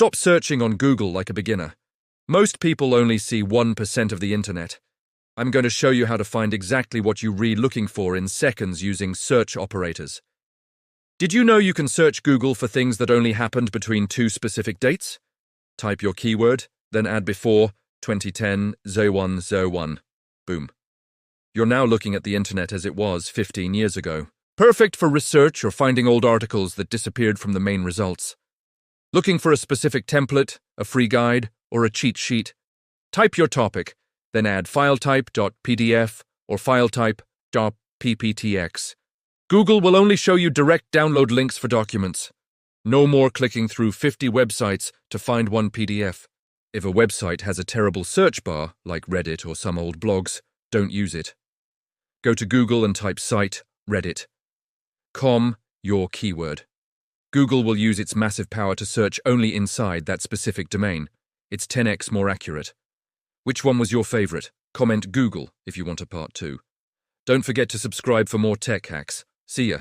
Stop searching on Google like a beginner. Most people only see 1% of the internet. I'm going to show you how to find exactly what you read looking for in seconds using search operators. Did you know you can search Google for things that only happened between two specific dates? Type your keyword, then add before 2010 0101. Boom. You're now looking at the internet as it was 15 years ago. Perfect for research or finding old articles that disappeared from the main results. Looking for a specific template, a free guide, or a cheat sheet? Type your topic, then add filetype.pdf or filetype.pptx. Google will only show you direct download links for documents. No more clicking through 50 websites to find one PDF. If a website has a terrible search bar, like Reddit or some old blogs, don't use it. Go to Google and type site, Reddit. Your keyword. Google will use its massive power to search only inside that specific domain. It's 10x more accurate. Which one was your favorite? Comment Google if you want a part 2. Don't forget to subscribe for more tech hacks. See ya.